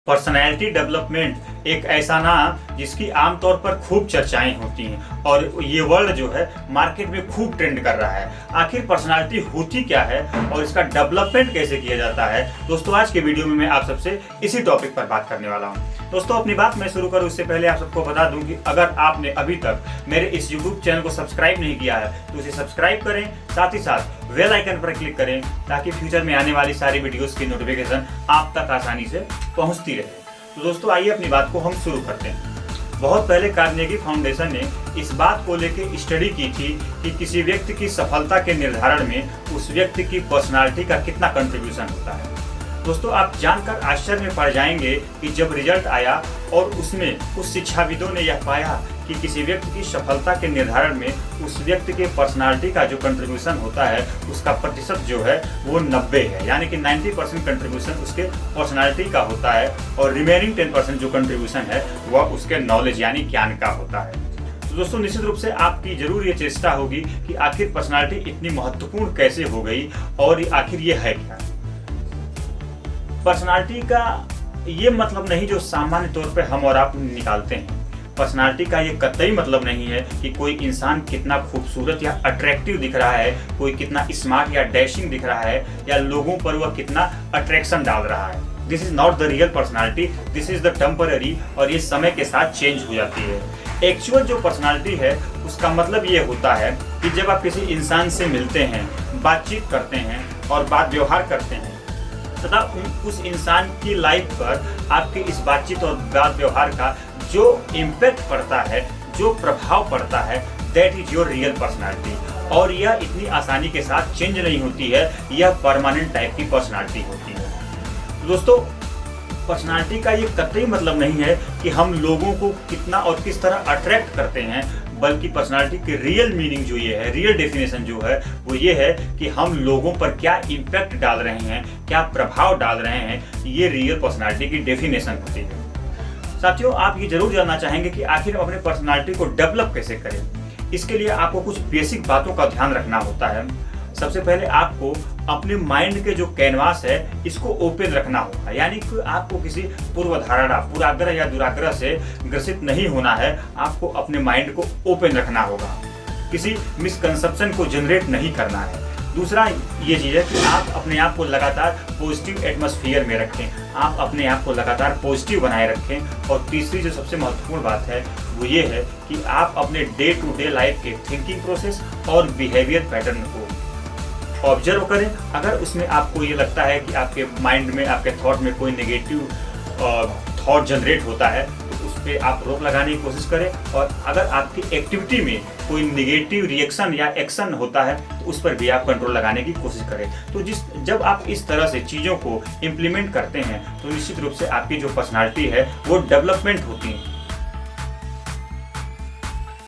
Personality development एक ऐसा नाम जिसकी आमतौर पर खूब चर्चाएं होती हैं और ये वर्ड जो है मार्केट में खूब ट्रेंड कर रहा है। आखिर पर्सनैलिटी होती क्या है और इसका डेवलपमेंट कैसे किया जाता है, दोस्तों आज के वीडियो में मैं आप सबसे इसी टॉपिक पर बात करने वाला हूं। दोस्तों अपनी बात मैं शुरू करूं उससे पहले आप सबको बता दूं कि अगर आपने अभी तक मेरे इस YouTube चैनल को सब्सक्राइब नहीं किया है तो इसे सब्सक्राइब करें, साथ ही साथ बेल आइकन पर क्लिक करें ताकि फ्यूचर में आने वाली सारी वीडियोस की नोटिफिकेशन आप तक आसानी से पहुंचती रहे। तो दोस्तों आइए अपनी बात को हम शुरू करते हैं। बहुत पहले कार्नेगी फाउंडेशन ने इस बात को लेकर स्टडी की थी कि किसी व्यक्ति की सफलता के निर्धारण में उस व्यक्ति की पर्सनालिटी का कितना कंट्रीब्यूशन होता है। दोस्तों आप जानकर आश्चर्य में पड़ जाएंगे कि जब रिजल्ट आया और उसमें कुछ शिक्षाविदों ने यह पाया कि किसी व्यक्ति की सफलता के निर्धारण में उस व्यक्ति के पर्सनालिटी का जो कंट्रीब्यूशन होता है उसका प्रतिशत जो है वो 90 है, यानी कि 90% कंट्रीब्यूशन उसके पर्सनालिटी का होता है और रिमेनिंग 10% जो कंट्रीब्यूशन है वह उसके नॉलेज यानी ज्ञान का होता है। तो दोस्तों निश्चित रूप से आपकी जरूर ये चेष्टा होगी कि आखिर पर्सनालिटी इतनी महत्वपूर्ण कैसे हो गई और आखिर ये है क्या। पर्सनालिटी का ये मतलब नहीं जो सामान्य तौर पे हम और आप निकालते हैं। पर्सनालिटी का ये कतई मतलब नहीं है कि कोई इंसान कितना खूबसूरत या अट्रैक्टिव दिख रहा है, कोई कितना स्मार्ट या डैशिंग दिख रहा है या लोगों पर वह कितना अट्रैक्शन डाल रहा है। This is not the real personality, this is the temporary, और ये समय के साथ चेंज हो जाती है। एक्चुअल जो पर्सनालिटी है उसका मतलब ये होता है कि जब आप किसी इंसान से मिलते हैं, बातचीत करते हैं और बात व्यवहार करते हैं तथा उस इंसान की लाइफ पर आपके इस बातचीत और बात व्यवहार का जो इम्पैक्ट पड़ता है, जो प्रभाव पड़ता है, that is your real personality. और यह इतनी आसानी के साथ चेंज नहीं होती है, यह परमानेंट टाइप की पर्सनालिटी होती है। तो दोस्तों पर्सनालिटी का ये कतई मतलब नहीं है कि हम लोगों को कितना और किस तरह अट्रैक्ट करते हैं, बल्कि पर्सनालिटी की रियल मीनिंग जो ये है, रियल डेफिनेशन जो है वो ये है कि हम लोगों पर क्या इम्पैक्ट डाल रहे हैं, क्या प्रभाव डाल रहे हैं। ये रियल पर्सनालिटी की डेफिनेशन होती है। साथियों आप ये जरूर जानना चाहेंगे कि आखिर हम अपने पर्सनालिटी को डेवलप कैसे करें। इसके लिए आपको कुछ बेसिक बातों का ध्यान रखना होता है। सबसे पहले आपको अपने माइंड के जो कैनवास है इसको ओपन रखना होगा, यानी कि आपको किसी पूर्वधारणा, पूर्वाग्रह या दुराग्रह से ग्रसित नहीं होना है। आपको अपने माइंड को ओपन रखना होगा, किसी मिसकंसेप्शन को जनरेट नहीं करना है। दूसरा ये चीज़ है कि आप अपने आप को लगातार पॉजिटिव एटमॉस्फेयर में रखें, आप अपने आप को लगातार पॉजिटिव बनाए रखें। और तीसरी जो सबसे महत्वपूर्ण बात है वो ये है कि आप अपने डे टू डे लाइफ के थिंकिंग प्रोसेस और बिहेवियर पैटर्न को ऑब्जर्व करें। अगर उसमें आपको ये लगता है कि आपके माइंड में, आपके थॉट में कोई नेगेटिव थॉट जनरेट होता है तो उस पर आप रोक लगाने की कोशिश करें। और अगर आपकी एक्टिविटी में कोई नेगेटिव रिएक्शन या एक्शन होता है तो उस पर भी आप कंट्रोल लगाने की कोशिश करें। तो जब आप इस तरह से चीज़ों को इम्प्लीमेंट करते हैं तो निश्चित रूप से आपकी जो पर्सनालिटी है वो डेवलपमेंट होती है।